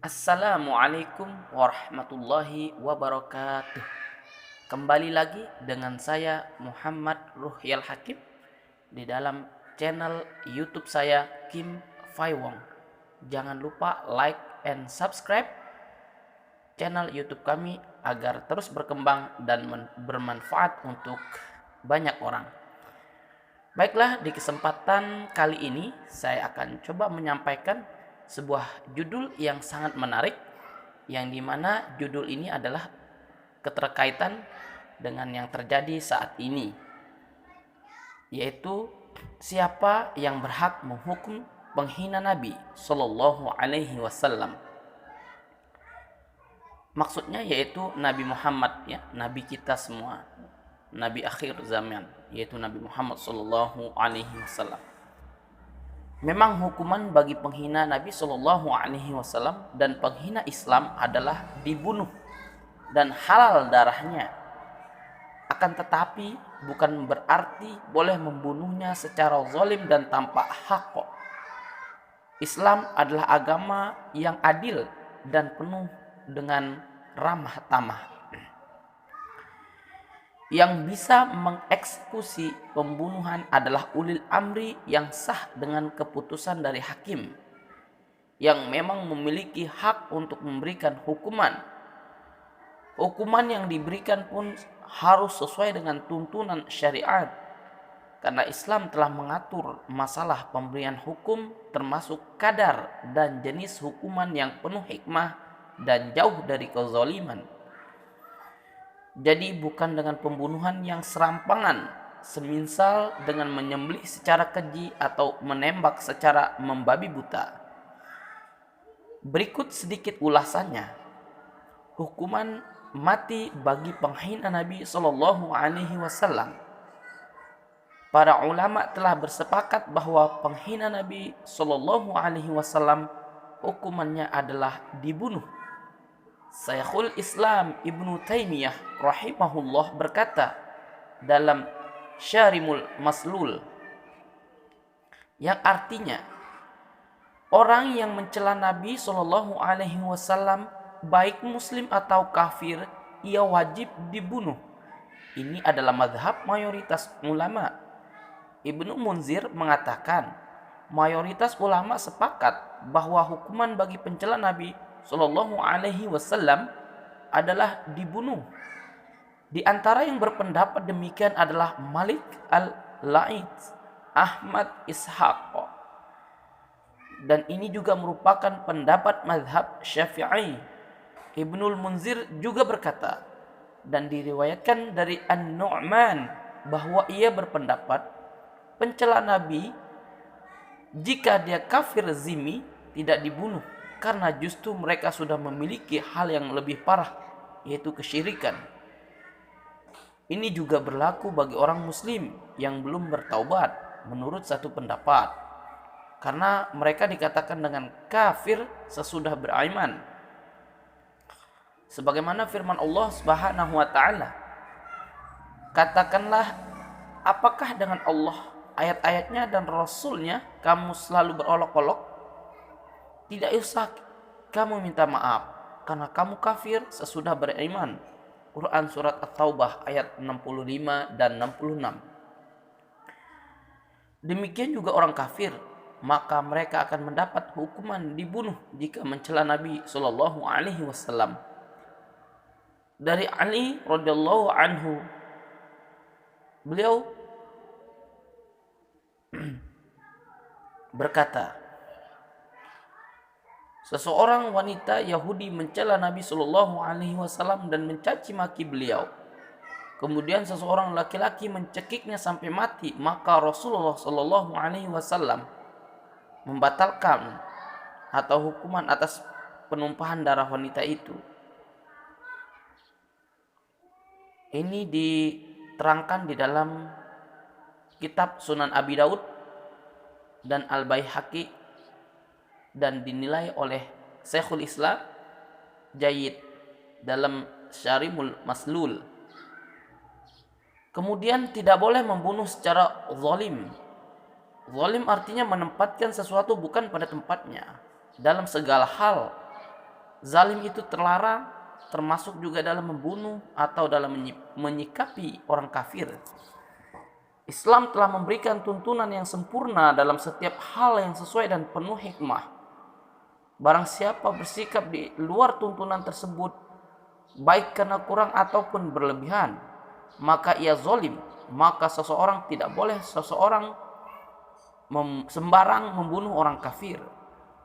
Assalamualaikum warahmatullahi wabarakatuh. Kembali lagi dengan saya Muhammad Ruhyal Hakim di dalam channel YouTube saya Kim Faiwong. Jangan lupa like and subscribe channel YouTube kami agar terus berkembang dan bermanfaat untuk banyak orang. Baiklah, di kesempatan kali ini saya akan coba menyampaikan sebuah judul yang sangat menarik, yang dimana judul ini adalah keterkaitan dengan yang terjadi saat ini, yaitu siapa yang berhak menghukum penghina Nabi Shallallahu Alaihi Wasallam. Maksudnya yaitu Nabi Muhammad, ya, Nabi kita semua, Nabi akhir zaman, yaitu Nabi Muhammad Shallallahu Alaihi Wasallam. Memang hukuman bagi penghina Nabi Shallallahu Alaihi Wasallam dan penghina Islam adalah dibunuh dan halal darahnya. Akan tetapi bukan berarti boleh membunuhnya secara zalim dan tanpa hak. Islam adalah agama yang adil dan penuh dengan ramah tamah. Yang bisa mengeksekusi pembunuhan adalah ulil amri yang sah dengan keputusan dari hakim, yang memang memiliki hak untuk memberikan hukuman. Hukuman yang diberikan pun harus sesuai dengan tuntunan syariat, karena Islam telah mengatur masalah pemberian hukum termasuk kadar dan jenis hukuman yang penuh hikmah dan jauh dari kezaliman. Jadi bukan dengan pembunuhan yang serampangan, semisal dengan menyembelih secara keji atau menembak secara membabi buta. Berikut sedikit ulasannya. Hukuman mati bagi penghina Nabi Shallallahu Alaihi Wasallam. Para ulama telah bersepakat bahwa penghina Nabi Shallallahu Alaihi Wasallam hukumannya adalah dibunuh. Syekhul Islam Ibnu Taimiyah rahimahullah berkata dalam Syarimul Maslul, yang artinya orang yang mencela Nabi Shallallahu Alaihi Wasallam baik muslim atau kafir, ia wajib dibunuh. Ini adalah mazhab mayoritas ulama. Ibnu Munzir mengatakan mayoritas ulama sepakat bahwa hukuman bagi pencela Nabi Sallallahu Alaihi Wasallam adalah dibunuh. Di antara yang berpendapat demikian adalah Malik al-Laid, Ahmad Ishaq, dan ini juga merupakan pendapat mazhab Syafi'i. Ibnul Munzir juga berkata, dan diriwayatkan dari An-Nu'man bahwa ia berpendapat pencela Nabi jika dia kafir zimmi tidak dibunuh, karena justru mereka sudah memiliki hal yang lebih parah, yaitu kesyirikan. Ini juga berlaku bagi orang muslim yang belum bertaubat menurut satu pendapat, karena mereka dikatakan dengan kafir sesudah beriman. Sebagaimana firman Allah Subhanahu wa taala, katakanlah, apakah dengan Allah, ayat-ayatnya dan Rasulnya kamu selalu berolok-olok? Tidak usah kamu minta maaf, karena kamu kafir sesudah beriman. Quran Surat At-Taubah ayat 65 dan 66. Demikian juga orang kafir, maka mereka akan mendapat hukuman dibunuh jika mencela Nabi Sallallahu Alaihi Wasallam. Dari Ali radhiyallahu anhu, beliau berkata, seseorang wanita Yahudi mencela Nabi Shallallahu Alaihi Wasallam dan mencaci maki beliau. Kemudian seseorang laki-laki mencekiknya sampai mati, maka Rasulullah Shallallahu Alaihi Wasallam membatalkan atau hukuman atas penumpahan darah wanita itu. Ini diterangkan di dalam kitab Sunan Abi Daud dan Al-Baihaqi, dan dinilai oleh Syekhul Islam Jayyid dalam Syarimul Maslul. Kemudian tidak boleh membunuh secara zalim. Zalim artinya menempatkan sesuatu bukan pada tempatnya dalam segala hal. Zalim itu terlarang, termasuk juga dalam membunuh atau dalam menyikapi orang kafir. Islam telah memberikan tuntunan yang sempurna dalam setiap hal yang sesuai dan penuh hikmah. Barang siapa bersikap di luar tuntunan tersebut, baik karena kurang ataupun berlebihan, maka ia zalim. Maka seseorang tidak boleh sembarang membunuh orang kafir.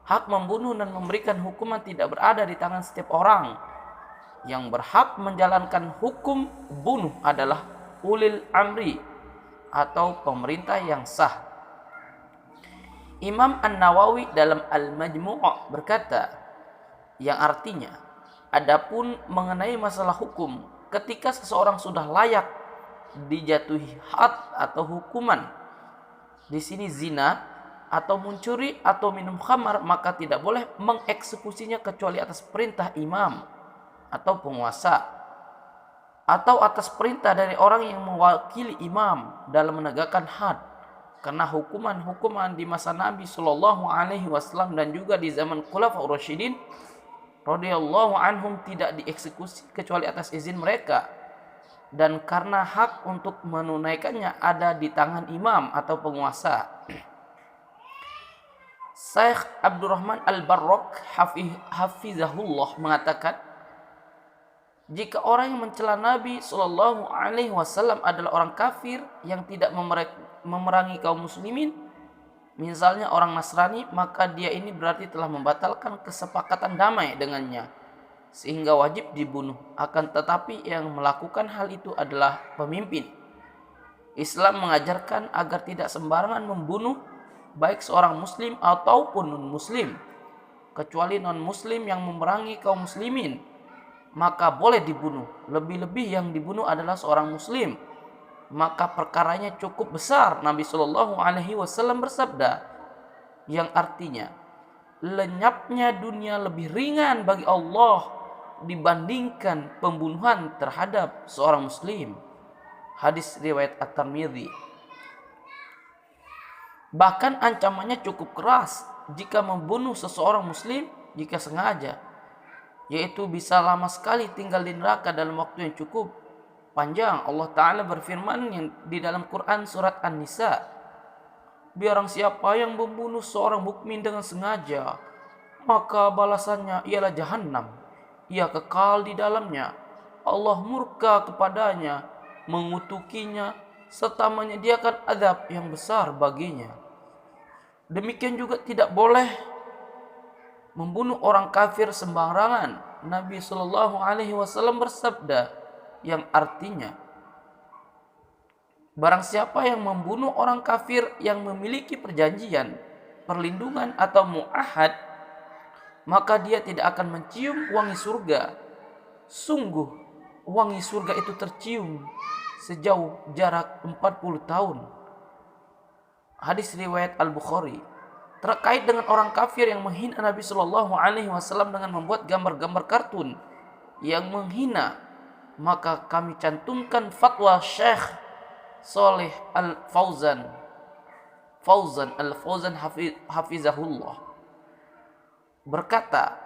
Hak membunuh dan memberikan hukuman tidak berada di tangan setiap orang. Yang berhak menjalankan hukum bunuh adalah ulil amri atau pemerintah yang sah. Imam An-Nawawi dalam Al-Majmu' berkata, yang artinya, adapun mengenai masalah hukum, ketika seseorang sudah layak dijatuhi had atau hukuman, di sini zina atau mencuri atau minum khamar, maka tidak boleh mengeksekusinya kecuali atas perintah imam atau penguasa, atau atas perintah dari orang yang mewakili imam dalam menegakkan had. Karena hukuman-hukuman di masa Nabi Shallallahu Alaihi Wasallam dan juga di zaman Khulafaur Rasyidin radhiyallahu anhum tidak dieksekusi kecuali atas izin mereka, dan karena hak untuk menunaikannya ada di tangan imam atau penguasa. Syekh Abdurrahman Al-Barrak hafizahullah mengatakan, jika orang yang mencela Nabi Shallallahu Alaihi Wasallam adalah orang kafir yang tidak memerangi kaum muslimin, misalnya orang Nasrani, maka dia ini berarti telah membatalkan kesepakatan damai dengannya, sehingga wajib dibunuh. Akan tetapi yang melakukan hal itu adalah pemimpin. Islam mengajarkan agar tidak sembarangan membunuh baik seorang muslim ataupun non-muslim, kecuali non-muslim yang memerangi kaum muslimin, maka boleh dibunuh. Lebih-lebih yang dibunuh adalah seorang muslim, maka perkaranya cukup besar. Nabi Shallallahu Alaihi Wasallam bersabda, yang artinya lenyapnya dunia lebih ringan bagi Allah dibandingkan pembunuhan terhadap seorang muslim. Hadis riwayat At-Tirmidzi. Bahkan ancamannya cukup keras jika membunuh seseorang muslim jika sengaja, yaitu bisa lama sekali tinggal di neraka dalam waktu yang cukup panjang. Allah Ta'ala berfirman yang di dalam Quran surat An-Nisa, barang siapa yang membunuh seorang mukmin dengan sengaja, maka balasannya ialah Jahannam, ia kekal di dalamnya, Allah murka kepadanya, mengutukinya, serta menyediakan azab yang besar baginya. Demikian juga tidak boleh membunuh orang kafir sembarangan. Nabi Shallallahu Alaihi Wasallam bersabda, yang artinya, barang siapa yang membunuh orang kafir yang memiliki perjanjian, perlindungan atau mu'ahad, maka dia tidak akan mencium wangi surga. Sungguh wangi surga itu tercium sejauh jarak 40 tahun. Hadis riwayat Al-Bukhari. Terkait dengan orang kafir yang menghina Nabi Shallallahu Alaihi Wasallam dengan membuat gambar-gambar kartun yang menghina, maka kami cantumkan fatwa Syekh Saleh Al-Fauzan hafizahullah. Berkata,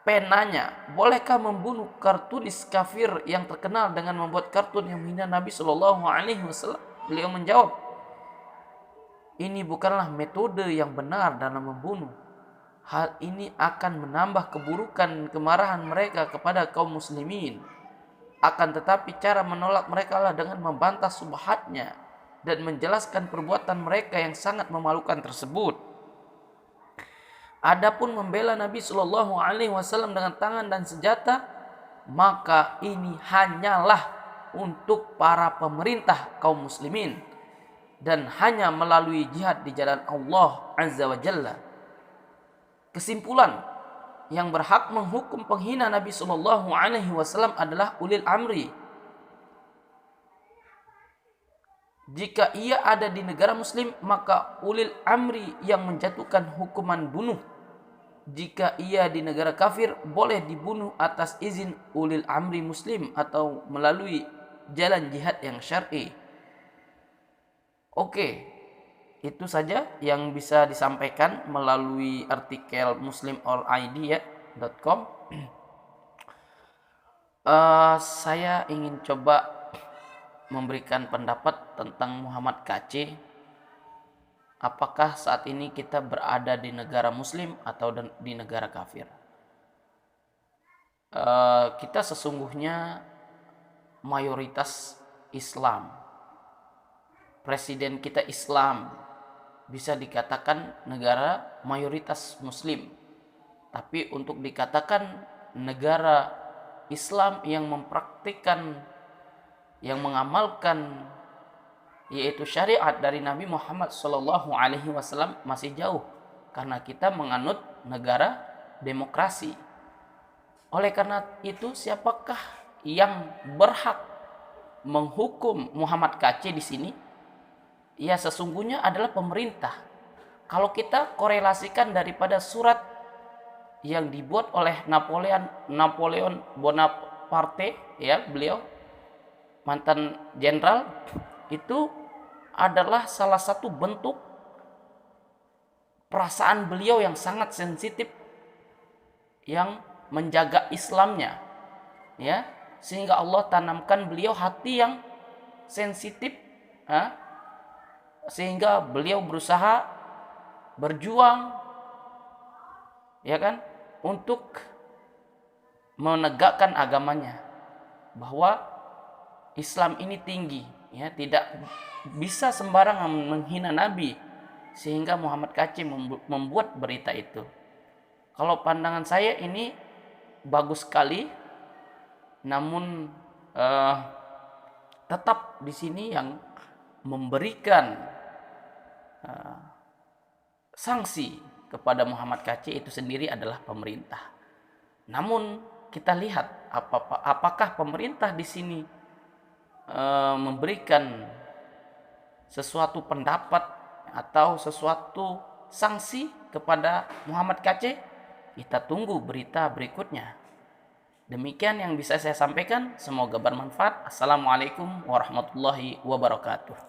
penanya, bolehkah membunuh kartunis kafir yang terkenal dengan membuat kartun yang menghina Nabi Shallallahu Alaihi Wasallam? Beliau menjawab, ini bukanlah metode yang benar dalam membunuh. Hal ini akan menambah keburukan kemarahan mereka kepada kaum muslimin. Akan tetapi cara menolak mereka lah dengan membantah subhatnya dan menjelaskan perbuatan mereka yang sangat memalukan tersebut. Adapun membela Nabi Shallallahu Alaihi Wasallam dengan tangan dan senjata, maka ini hanyalah untuk para pemerintah kaum muslimin dan hanya melalui jihad di jalan Allah Azza wa Jalla. Kesimpulan, yang berhak menghukum penghina Nabi Shallallahu Alaihi Wasallam adalah ulil amri. Jika ia ada di negara muslim, maka ulil amri yang menjatuhkan hukuman bunuh. Jika ia di negara kafir, boleh dibunuh atas izin ulil amri muslim atau melalui jalan jihad yang syar'i. Oke, itu saja yang bisa disampaikan melalui artikel muslimallid.com. Saya ingin coba memberikan pendapat tentang Muhammad KC. Apakah saat ini kita berada di negara Muslim atau di negara kafir? Kita sesungguhnya mayoritas Islam. Presiden kita Islam, bisa dikatakan negara mayoritas Muslim. Tapi untuk dikatakan negara Islam yang mempraktikkan, yang mengamalkan yaitu syariat dari Nabi Muhammad SAW masih jauh, karena kita menganut negara demokrasi. Oleh karena itu, siapakah yang berhak menghukum Muhammad KC di sini? Ya, sesungguhnya adalah pemerintah. Kalau kita korelasikan daripada surat yang dibuat oleh Napoleon Bonaparte, ya, beliau mantan jenderal, itu adalah salah satu bentuk perasaan beliau yang sangat sensitif, yang menjaga Islamnya, ya, sehingga Allah tanamkan beliau hati yang sensitif, sehingga beliau berusaha berjuang, ya kan, untuk menegakkan agamanya, bahwa Islam ini tinggi, ya, tidak bisa sembarangan menghina Nabi, sehingga Muhammad KC membuat berita itu. Kalau pandangan saya ini bagus sekali, namun tetap di sini yang memberikan sanksi kepada Muhammad KC itu sendiri adalah pemerintah. Namun kita lihat apakah pemerintah di sini memberikan sesuatu pendapat atau sesuatu sanksi kepada Muhammad KC. Kita tunggu berita berikutnya. Demikian yang bisa saya sampaikan, semoga bermanfaat. Assalamualaikum warahmatullahi wabarakatuh.